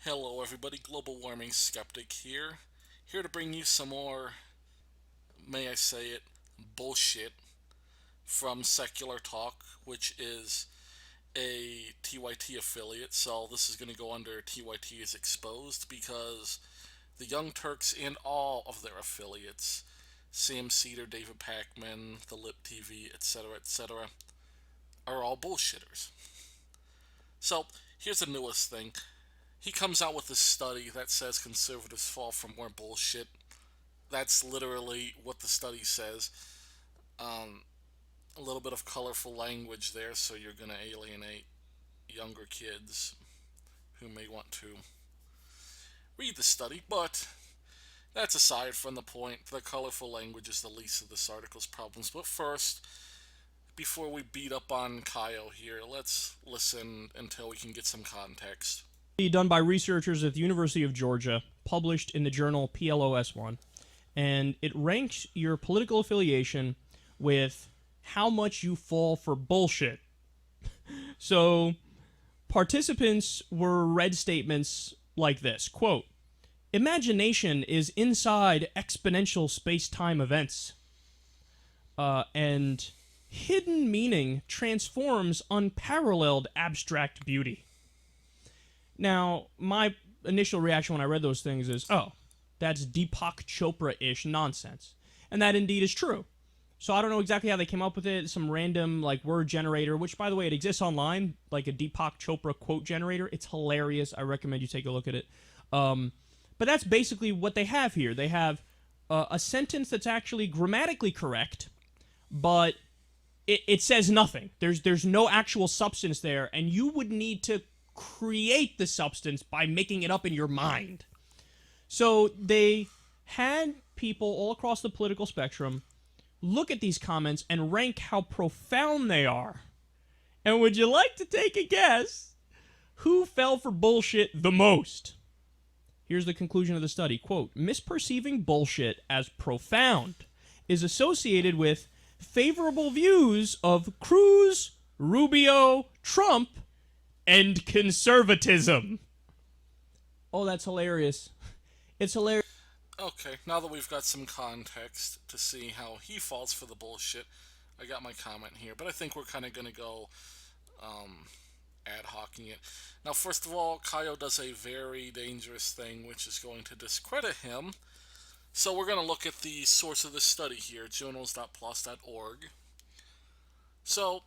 Hello, everybody. Global warming skeptic here. Here to bring you some more, may I say it, bullshit from Secular Talk, which is a TYT affiliate. So this is going to go under TYT is Exposed because the Young Turks and all of their affiliates, Sam Cedar, David Packman, the Lip TV, etc., are all bullshitters. So here's the newest thing. He comes out with this study that says conservatives fall for more bullshit. That's literally what the study says. Um, a little bit of colorful language there, so you're going to alienate younger kids who may want to read the study, but that's aside from the point. The colorful language is the least of this article's problems. But first, before we beat up on Kyle here, let's listen until we can get some context. Done by researchers at the University of Georgia, published in the journal PLOS1, and it ranks your political affiliation with how much you fall for bullshit. So, participants were read statements like this, quote, "Imagination is inside exponential space-time events, and hidden meaning transforms unparalleled abstract beauty." Now, my initial reaction when I read those things is, oh, that's Deepak Chopra-ish nonsense. And that indeed is true. So I don't know exactly how they came up with it. Some random like word generator, which by the way, it exists online, like a Deepak Chopra quote generator. It's hilarious. I recommend you take a look at it. But that's basically what they have here. They have a sentence that's actually grammatically correct, but it says nothing. There's no actual substance there, and you would need to create the substance by making it up in your mind. So they had people all across the political spectrum look at these comments and rank how profound they are. And would you like to take a guess who fell for bullshit the most? Here's the conclusion of the study. Quote, "Misperceiving bullshit as profound is associated with favorable views of Cruz, Rubio, Trump, and conservatism." Oh, that's hilarious. It's hilarious. Okay, now that we've got some context to see how he falls for the bullshit, I got my comment here, but I think we're kind of going to go ad hocing it. Now, first of all, Kaio does a very dangerous thing, which is going to discredit him. So we're going to look at the source of this study here, journals.plos.org. So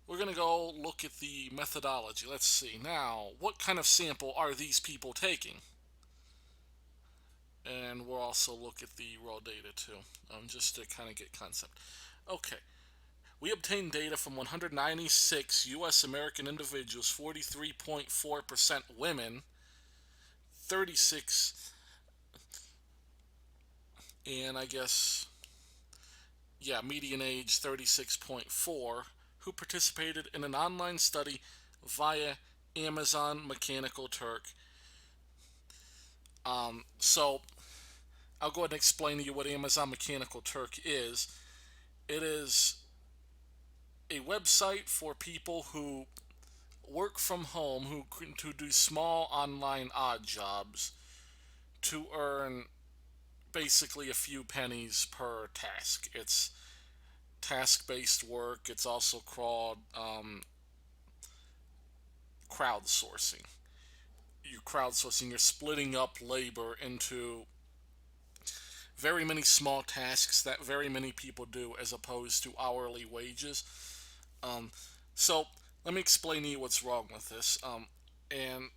we're going to go look at the methodology. Let's see. Now, what kind of sample are these people taking? And we'll also look at the raw data too, just to kind of get concept. Okay, we obtained data from 196 U.S. American individuals, 43.4% women, 36, and I guess, yeah, median age 36.4, who participated in an online study via Amazon Mechanical Turk. So I'll go ahead and explain to you what Amazon Mechanical Turk is. It is a website for people who work from home, who do small online odd jobs to earn basically a few pennies per task. It's task-based work. It's also called crowdsourcing. You're splitting up labor into very many small tasks that very many people do as opposed to hourly wages. So let me explain to you what's wrong with this. And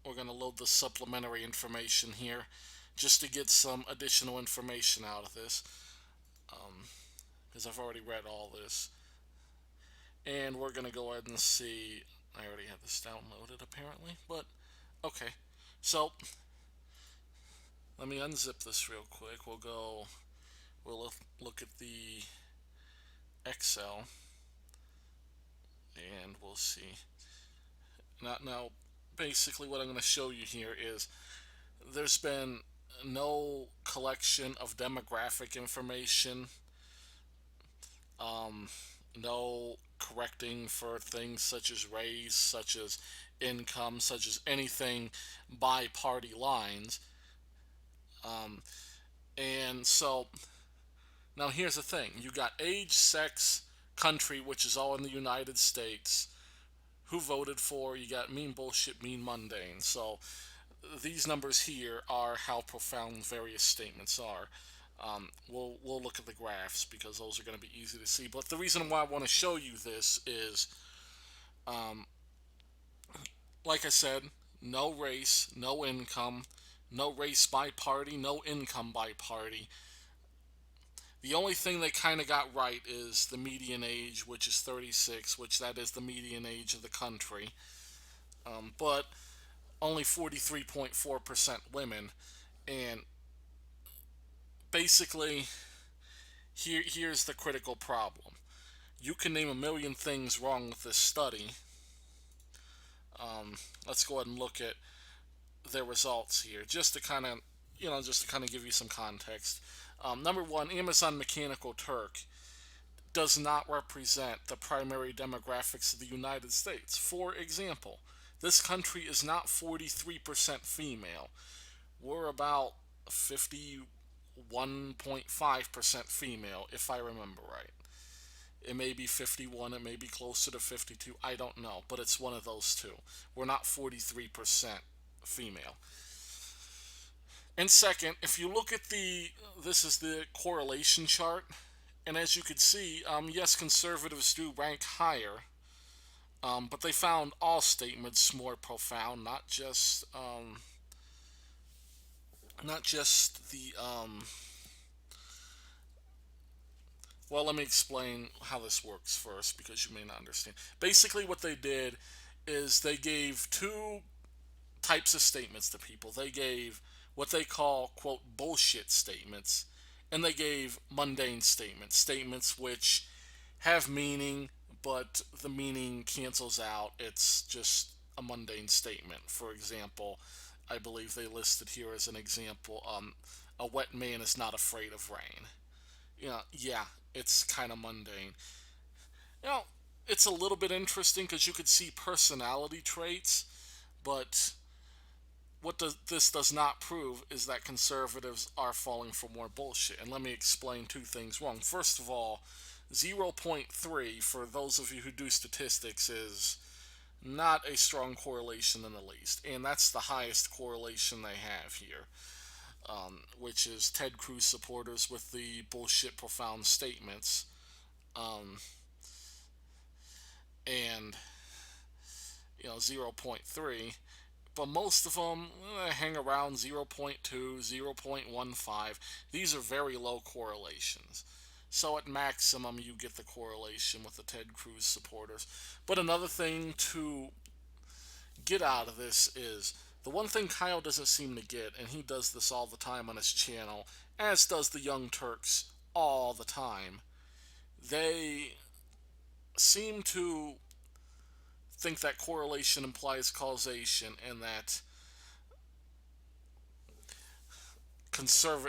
we're gonna load the supplementary information here just to get some additional information out of this. Because I've already read all this. And we're gonna go ahead and see. I already have this downloaded apparently, but okay. So let me unzip this real quick. We'll look at the Excel, and we'll see. Now, basically, what I'm going to show you here is there's been no collection of demographic information, no correcting for things such as race, such as income, such as anything by party lines. And so now here's the thing: you got age, sex, country, which is all in the United States, who voted for. You got mean bullshit, mean mundane. So these numbers here are how profound various statements are. We'll look at the graphs because those are going to be easy to see. But the reason why I want to show you this is, like I said, no race, no income, no race by party, no income by party. The only thing they kind of got right is the median age, which is 36, which that is the median age of the country. But only 43.4% women. And basically, here's the critical problem. You can name a million things wrong with this study. Let's go ahead and look at their results here, just to kind of, give you some context. Number one, Amazon Mechanical Turk does not represent the primary demographics of the United States. For example, this country is not 43% female. We're about 51.5% female, if I remember right. It may be 51, it may be closer to 52, I don't know, but it's one of those two. We're not 43% female. And second, if you look at this is the correlation chart, and as you can see, yes, conservatives do rank higher, but they found all statements more profound, not just the well, let me explain how this works first because you may not understand. Basically, what they did is they gave two types of statements to people. They gave what they call, quote, bullshit statements, and they gave mundane statements, statements which have meaning, but the meaning cancels out. It's just a mundane statement. For example, I believe they listed here as an example, a wet man is not afraid of rain. Yeah, it's kind of mundane. You know, it's a little bit interesting because you could see personality traits, but this does not prove is that conservatives are falling for more bullshit. And let me explain two things wrong. First of all, zero point 0.3, for those of you who do statistics, is not a strong correlation in the least. And that's the highest correlation they have here, which is Ted Cruz supporters with the bullshit profound statements. And, 0. 0.3. But most of them hang around 0.2, 0.15. These are very low correlations. So at maximum, you get the correlation with the Ted Cruz supporters. But another thing to get out of this is the one thing Kyle doesn't seem to get, and he does this all the time on his channel, as does the Young Turks all the time. They seem to think that correlation implies causation, and that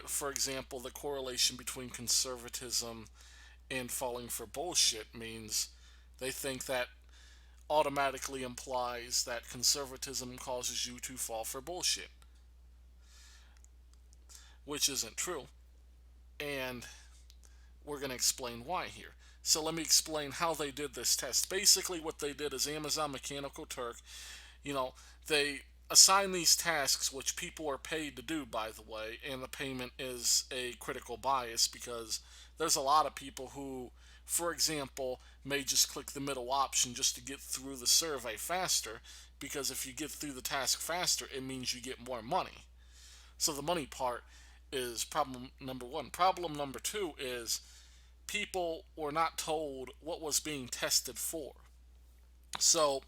for example, the correlation between conservatism and falling for bullshit means they think that automatically implies that conservatism causes you to fall for bullshit, which isn't true. And we're going to explain why here. So let me explain how they did this test. Basically, what they did is Amazon Mechanical Turk, they assign these tasks, which people are paid to do, by the way, and the payment is a critical bias because there's a lot of people who, for example, may just click the middle option just to get through the survey faster, because if you get through the task faster, it means you get more money. So the money part is problem number one. Problem number two is people were not told what was being tested for. So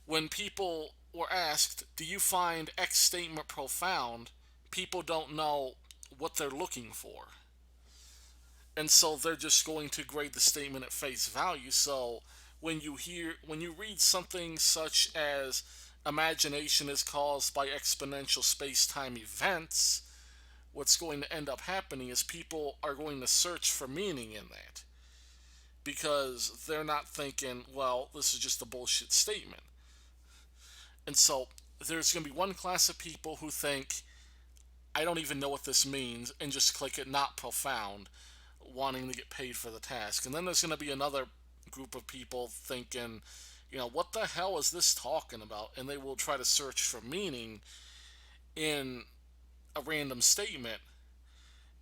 when people were asked, do you find X statement profound, people don't know what they're looking for. And so they're just going to grade the statement at face value. So when you read something such as imagination is caused by exponential space-time events, what's going to end up happening is people are going to search for meaning in that. because they're not thinking, well, this is just a bullshit statement. And so there's going to be one class of people who think, I don't even know what this means, and just click it, not profound, wanting to get paid for the task. And then there's going to be another group of people thinking, what the hell is this talking about? And they will try to search for meaning in a random statement,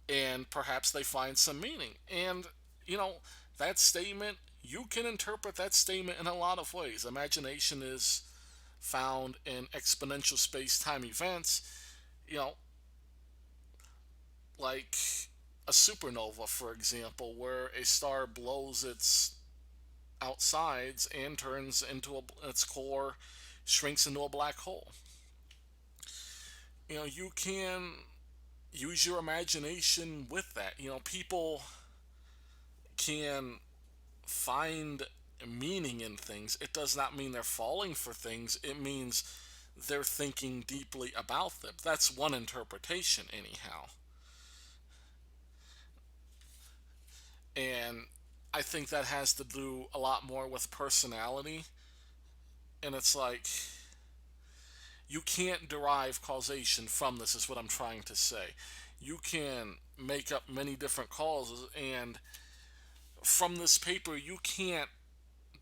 and perhaps they find some meaning. And, you know, that statement, you can interpret that statement in a lot of ways. Imagination is found in exponential space time events, you know, like a supernova, for example, where a star blows its outsides and turns into its core, shrinks into a black hole. You can use your imagination with that. People can find meaning in things. It does not mean they're falling for things, it means they're thinking deeply about them. That's one interpretation, anyhow. And I think that has to do a lot more with personality. And it's like, you can't derive causation from this, is what I'm trying to say. You can make up many different causes, and from this paper, you can't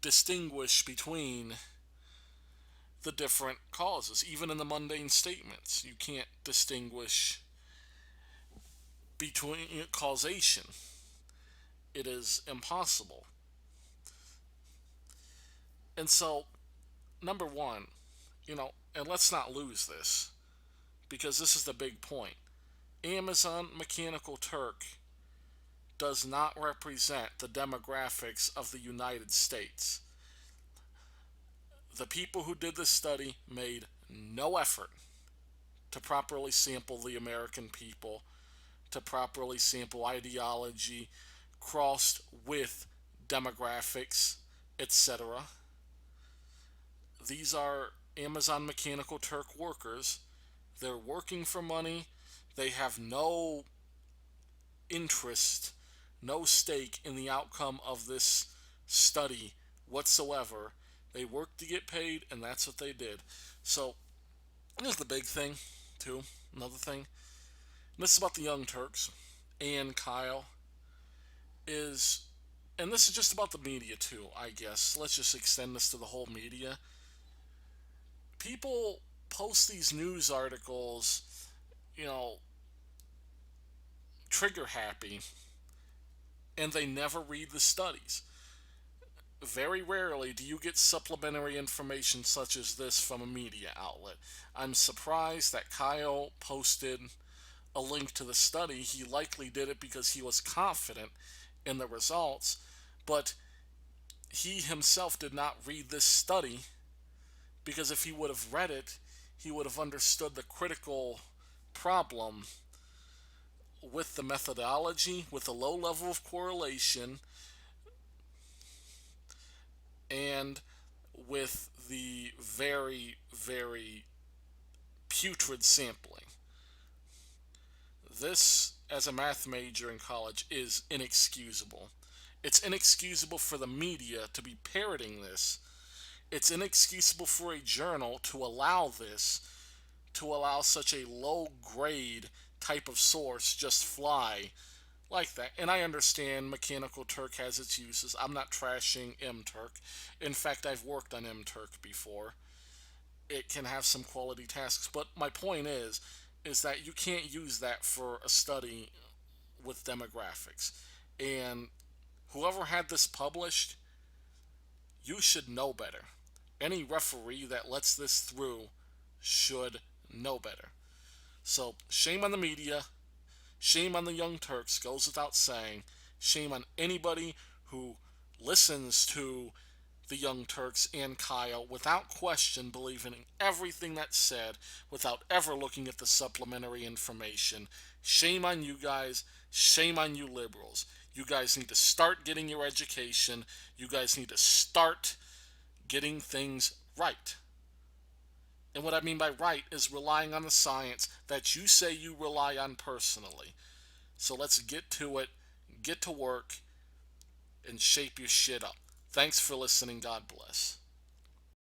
distinguish between the different causes. Even in the mundane statements, you can't distinguish between causation. It is impossible. And so, number one, and let's not lose this, because this is the big point. Amazon Mechanical Turk does not represent the demographics of the United States. The people who did this study made no effort to properly sample the American people, to properly sample ideology, crossed with demographics, etc. These are Amazon Mechanical Turk workers. They're working for money. They have no interest, no stake in the outcome of this study whatsoever. They work to get paid, and that's what they did. So, here's the big thing, too. Another thing. And this is about the Young Turks and Kyle. And this is just about the media, too, I guess. Let's just extend this to the whole media. People post these news articles, you know, trigger happy, and they never read the studies. Very rarely do you get supplementary information such as this from a media outlet. I'm surprised that Kyle posted a link to the study. He likely did it because he was confident in the results, but he himself did not read this study, because if he would have read it, he would have understood the critical problem with the methodology, with the low level of correlation, and with the very, very putrid sampling. This, as a math major in college, is inexcusable. It's inexcusable for the media to be parroting this. It's inexcusable for a journal to allow this, to allow such a low grade type of source just fly like that. And I understand Mechanical Turk has its uses. I'm not trashing MTurk. In fact, I've worked on MTurk before. It can have some quality tasks, but my point is that you can't use that for a study with demographics. And whoever had this published, you should know better. Any referee that lets this through should know better. So, shame on the media. Shame on the Young Turks, goes without saying. Shame on anybody who listens to the Young Turks and Kyle without question, believing in everything that's said, without ever looking at the supplementary information. Shame on you guys. Shame on you liberals. You guys need to start getting your education. You guys need to start getting things right. And what I mean by right is relying on the science that you say you rely on personally. So let's get to it, get to work, and shape your shit up. Thanks for listening. God bless.